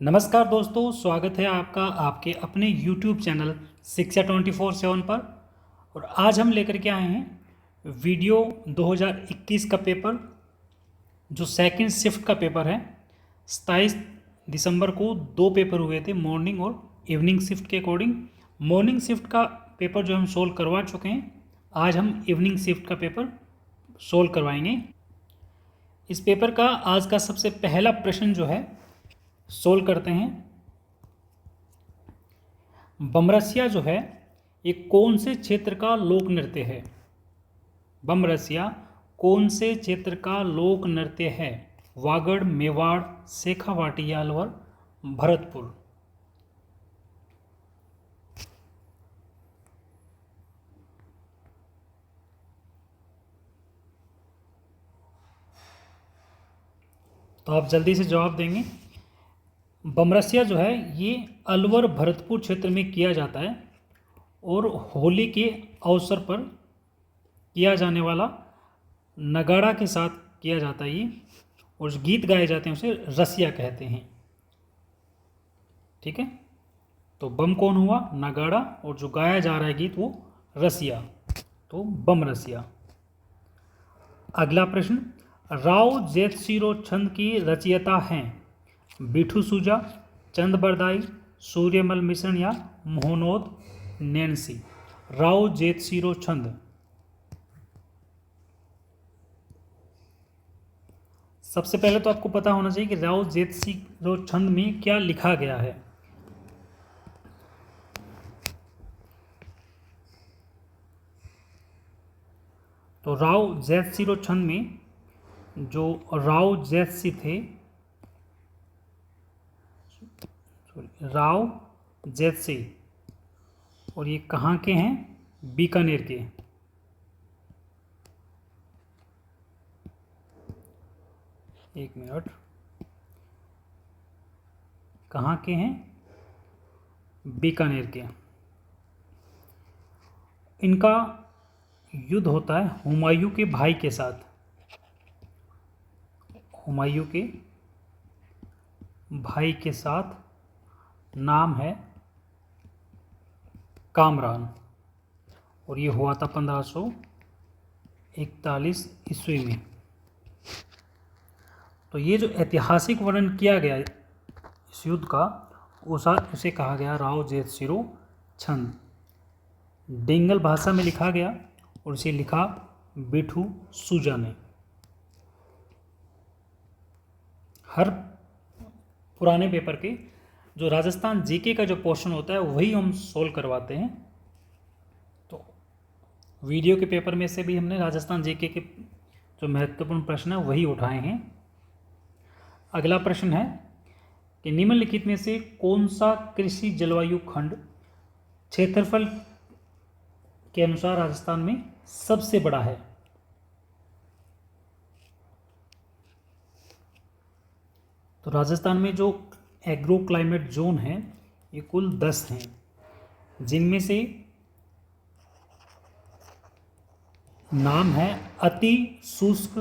नमस्कार दोस्तों, स्वागत है आपका आपके अपने YouTube चैनल शिक्षा 24/7 पर। और आज हम लेकर के आए हैं वीडियो 2021 का पेपर, जो सेकंड शिफ्ट का पेपर है। 27 दिसंबर को दो पेपर हुए थे, मॉर्निंग और इवनिंग शिफ्ट के अकॉर्डिंग। मॉर्निंग शिफ्ट का पेपर जो हम सोल्व करवा चुके हैं, आज हम इवनिंग शिफ्ट का पेपर सोल्व करवाएंगे। इस पेपर का आज का सबसे पहला प्रश्न जो है सोल्व करते हैं। बमरसिया जो है ये कौन से क्षेत्र का लोक नृत्य है? बमरसिया कौन से क्षेत्र का लोक नृत्य है? वागड़, मेवाड़, शेखावाटी या अलवर, भरतपुर। तो आप जल्दी से जवाब देंगे। बमरसिया जो है ये अलवर भरतपुर क्षेत्र में किया जाता है और होली के अवसर पर किया जाने वाला नगाड़ा के साथ किया जाता है ये, और जो गीत गाए जाते हैं उसे रसिया कहते हैं। ठीक है, तो बम कौन हुआ? नगाड़ा, और जो गाया जा रहा है गीत वो रसिया, तो बम रसिया। अगला प्रश्न, राव जेतसिरो छंद की रचयिता हैं बिठू सुजा, चंद बरदाई, सूर्यमल मिश्रण या मोहनोद नैन्सी। राव जेतसिरो छंद। सबसे पहले तो आपको पता होना चाहिए कि राव जेतसिरो छंद में क्या लिखा गया है। तो राव जेतसिरो छंद में जो राव जेतसी थे, राव जेतसी, और ये कहाँ के हैं? बीकानेर के। एक मिनट, कहाँ के हैं? बीकानेर के। इनका युद्ध होता है हुमायूं के भाई के साथ। हुमायूं के भाई के साथ, नाम है कामरान, और ये हुआ था 1541 ईस्वी में। तो ये जो ऐतिहासिक वर्णन किया गया इस युद्ध का, उसे कहा गया राव जेतसिरो छंद। डेंगल भाषा में लिखा गया और इसे लिखा बिठू सुजा ने। हर पुराने पेपर के जो राजस्थान जीके का जो पोर्शन होता है वही हम सोल्व करवाते हैं। तो वीडियो के पेपर में से भी हमने राजस्थान जीके के जो महत्वपूर्ण प्रश्न है वही उठाए हैं। अगला प्रश्न है कि निम्नलिखित में से कौन सा कृषि जलवायु खंड क्षेत्रफल के अनुसार राजस्थान में सबसे बड़ा है? तो राजस्थान में जो एग्रो क्लाइमेट जोन है ये कुल 10 हैं, जिनमें से नाम है अति शुष्क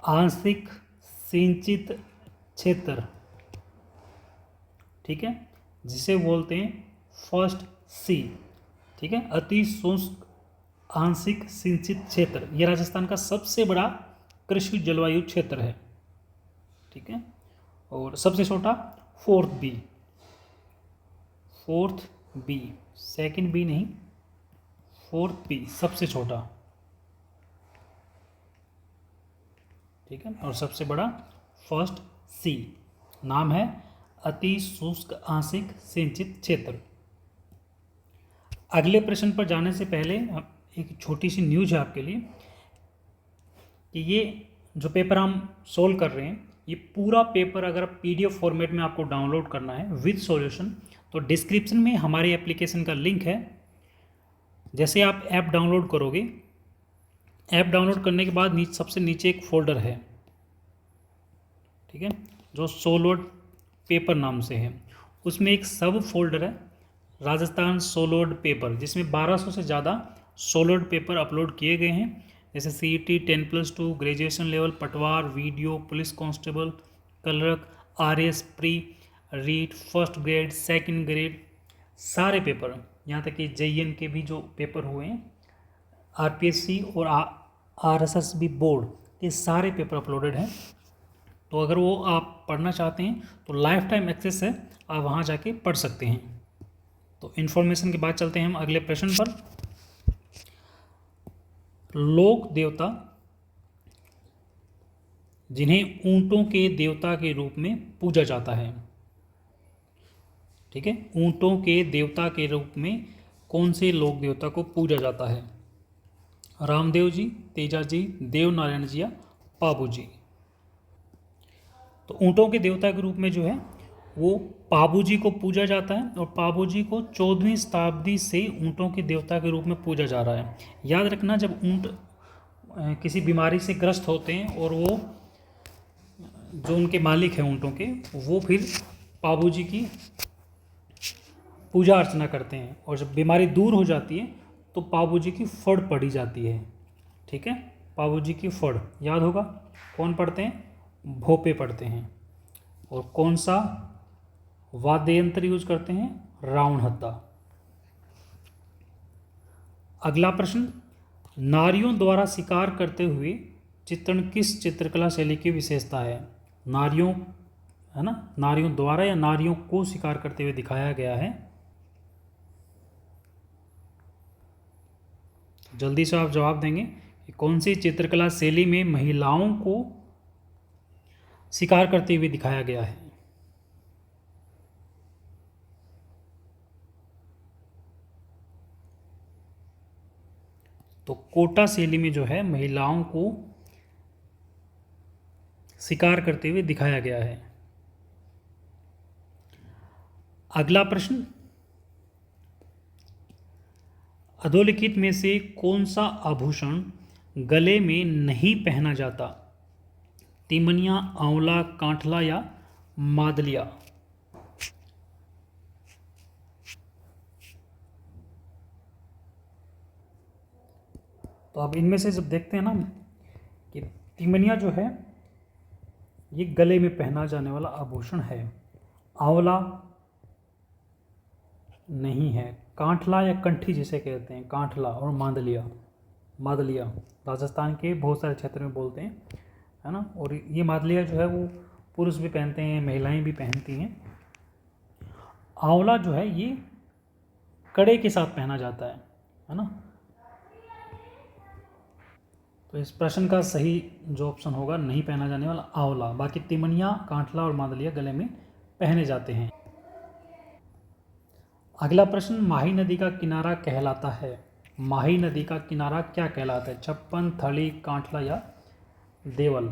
आंशिक सिंचित क्षेत्र। ठीक है, जिसे बोलते हैं फर्स्ट सी। ठीक है, अति शुष्क आंशिक सिंचित क्षेत्र ये राजस्थान का सबसे बड़ा कृषि जलवायु क्षेत्र है। ठीक है, और सबसे छोटा फोर्थ बी, सेकंड बी नहीं, फोर्थ बी सबसे छोटा। ठीक है, और सबसे बड़ा फर्स्ट सी। नाम है अति शुष्क आंशिक सिंचित क्षेत्र। अगले प्रश्न पर जाने से पहले एक छोटी सी न्यूज है आपके लिए कि ये जो पेपर हम सोल्व कर रहे हैं, ये पूरा पेपर अगर पीडीएफ फॉर्मेट में आपको डाउनलोड करना है विद सॉल्यूशन, तो डिस्क्रिप्शन में हमारे एप्लीकेशन का लिंक है। जैसे आप ऐप डाउनलोड करोगे, ऐप डाउनलोड करने के बाद सबसे नीचे एक फोल्डर है, ठीक है, जो सोलोड पेपर नाम से है। उसमें एक सब फोल्डर है राजस्थान सोलोड पेपर, जिसमें 1200 से ज़्यादा सोलोड पेपर अपलोड किए गए हैं, जैसे CET 10+2, graduation level, Patwar, video, police constable, clerk, RS pre, REET, first grade, second grade, सारे पेपर, यहाँ तक कि JEN के भी जो पेपर हुए हैं, RPSC और RSSB बोर्ड के सारे पेपर अपलोडेड हैं। तो अगर वो आप पढ़ना चाहते हैं तो लाइफ टाइम एक्सेस है, आप वहाँ जाके पढ़ सकते हैं। तो इन्फॉर्मेशन के बाद चलते हैं हम अगले प्रश्न पर। लोक देवता जिन्हें ऊंटों के देवता के रूप में पूजा जाता है, ठीक है, ऊंटों के देवता के रूप में कौन से लोक देवता को पूजा जाता है? रामदेव जी, तेजा जी, देव नारायण जी या पाबू जी? तो ऊंटों के देवता के रूप में जो है वो पाबू जी को पूजा जाता है, और पाबू जी को 14वीं शताब्दी से ऊंटों के देवता के रूप में पूजा जा रहा है। याद रखना, जब ऊंट किसी बीमारी से ग्रस्त होते हैं और वो जो उनके मालिक हैं ऊंटों के, वो फिर पाबू जी की पूजा अर्चना करते हैं, और जब बीमारी दूर हो जाती है तो पाबू जी की फड़ पढ़ी जाती है, ठीक है, पाबू जी की फड़ याद होगा। कौन पढ़ते हैं? भोपे पढ़ते हैं। और कौन सा वाद्य यंत्र यूज करते हैं? रावण हत्था। अगला प्रश्न, नारियों द्वारा शिकार करते हुए चित्रण किस चित्रकला शैली की विशेषता है? नारियों, है ना, नारियों द्वारा या नारियों को शिकार करते हुए दिखाया गया है। जल्दी से आप जवाब देंगे कि कौन सी चित्रकला शैली में महिलाओं को शिकार करते हुए दिखाया गया है? तो कोटा शैली में जो है महिलाओं को शिकार करते हुए दिखाया गया है। अगला प्रश्न, अधोलिखित में से कौन सा आभूषण गले में नहीं पहना जाता? तिमनिया, आंवला, कांठला या मादलिया? तो अब इनमें से जब देखते हैं ना कि तिमनिया जो है ये गले में पहना जाने वाला आभूषण है, आंवला नहीं है, कांठला या कंठी जिसे कहते हैं कांठला, और मादलिया, मादलिया राजस्थान के बहुत सारे क्षेत्र में बोलते हैं, है ना। और ये मादलिया जो है वो पुरुष भी पहनते हैं, महिलाएं भी पहनती हैं। आंवला जो है ये कड़े के साथ पहना जाता है ना। तो इस प्रश्न का सही जो ऑप्शन होगा नहीं पहना जाने वाला आंवला, बाकी तिमनिया, कांठला और मादलिया गले में पहने जाते हैं। अगला प्रश्न, माही नदी का किनारा कहलाता है, माही नदी का किनारा क्या कहलाता है? छप्पन, थली, कांठला या देवल?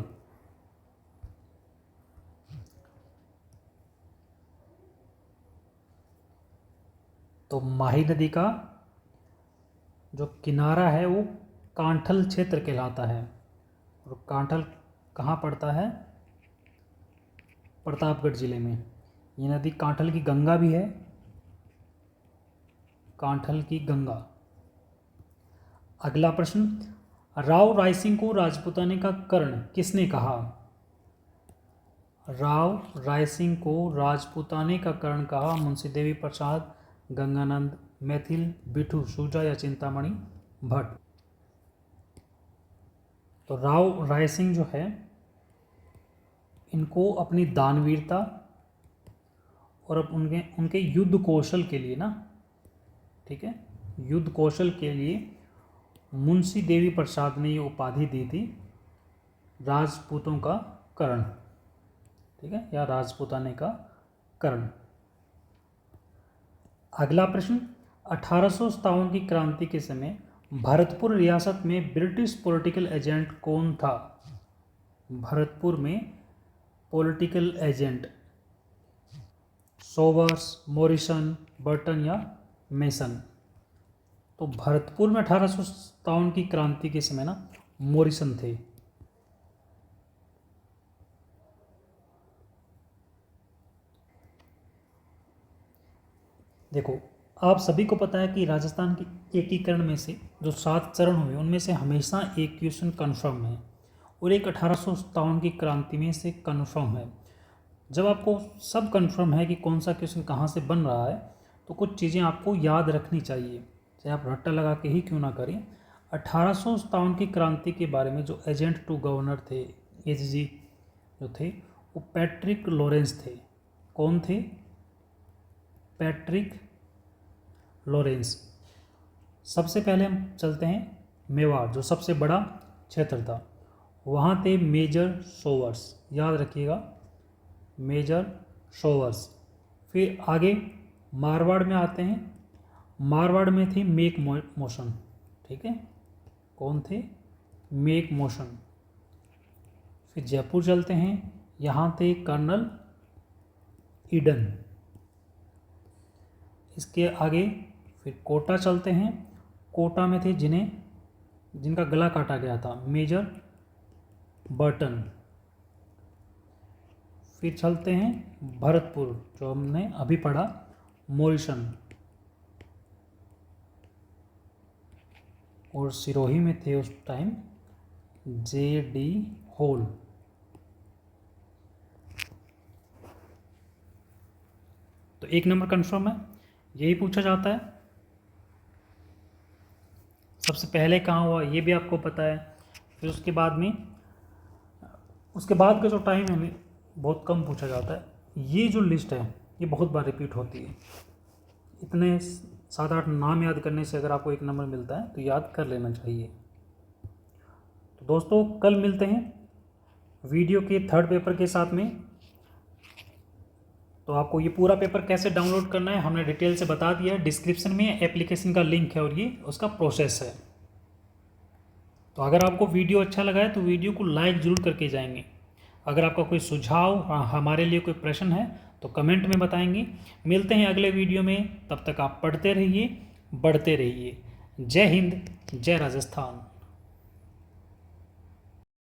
तो माही नदी का जो किनारा है वो कांठल क्षेत्र कहलाता है, और कांठल कहाँ पड़ता है? प्रतापगढ़ जिले में। ये नदी कांठल की गंगा भी है, कांठल की गंगा। अगला प्रश्न, राव रायसिंह को राजपूताने का कर्ण किसने कहा? राव रायसिंह को राजपूताने का कर्ण कहा मुंशी देवी प्रसाद, गंगानंद, मैथिल, बिठू सूजा या चिंतामणि भट्ट? तो राव रायसिंह जो है इनको अपनी दानवीरता और अब उनके युद्ध कौशल के लिए ना, ठीक है, युद्ध कौशल के लिए मुंशी देवी प्रसाद ने ये उपाधि दी थी राजपूतों का कर्ण, ठीक है, या राजपूताने का कर्ण। अगला प्रश्न, 1857 की क्रांति के समय भरतपुर रियासत में ब्रिटिश पॉलिटिकल एजेंट कौन था? भरतपुर में पॉलिटिकल एजेंट सोवर्स, मॉरिसन, बर्टन या मेसन? तो भरतपुर में 1857 की क्रांति के समय ना मॉरिसन थे। देखो, आप सभी को पता है कि राजस्थान के एकीकरण में से जो 7 चरण हुए उनमें से हमेशा एक क्वेश्चन कन्फर्म है, और एक 1857 की क्रांति में से कन्फर्म है। जब आपको सब कंफर्म है कि कौन सा क्वेश्चन कहाँ से बन रहा है, तो कुछ चीज़ें आपको याद रखनी चाहिए, चाहे आप रट्टा लगा के ही क्यों ना करें। 1857 की क्रांति के बारे में जो एजेंट टू गवर्नर थे, एजीजी जो थे, वो पैट्रिक लॉरेंस थे। कौन थे? Patrick Lawrence. सबसे पहले हम चलते हैं मेवाड़, जो सबसे बड़ा क्षेत्र था, वहाँ थे मेजर सोवर्स, याद रखिएगा, मेजर सोवर्स। फिर आगे मारवाड़ में आते हैं, मारवाड़ में थे मेक मोशन, ठीक है, कौन थे? Make motion. फिर जयपुर चलते हैं, यहाँ थे कर्नल ईडन। इसके आगे फिर कोटा चलते हैं, कोटा में थे जिनका गला काटा गया था, मेजर बर्टन। फिर चलते हैं भरतपुर, जो हमने अभी पढ़ा, मॉरिसन। और सिरोही में थे उस टाइम जे.डी. होल। तो 1 नंबर कंफर्म है, यही पूछा जाता है। सबसे पहले कहाँ हुआ ये भी आपको पता है। फिर उसके बाद का जो टाइम है बहुत कम पूछा जाता है। ये जो लिस्ट है ये बहुत बार रिपीट होती है। इतने 7-8 नाम याद करने से अगर आपको 1 नंबर मिलता है तो याद कर लेना चाहिए। तो दोस्तों कल मिलते हैं वीडियो के 3rd पेपर के साथ में। तो आपको ये पूरा पेपर कैसे डाउनलोड करना है हमने डिटेल से बता दिया है। डिस्क्रिप्शन में एप्लीकेशन का लिंक है और ये उसका प्रोसेस है। तो अगर आपको वीडियो अच्छा लगा है तो वीडियो को लाइक ज़रूर करके जाएंगे। अगर आपका कोई सुझाव, हमारे लिए कोई प्रश्न है तो कमेंट में बताएंगे। मिलते हैं अगले वीडियो में, तब तक आप पढ़ते रहिए, बढ़ते रहिए। जय हिंद, जय राजस्थान।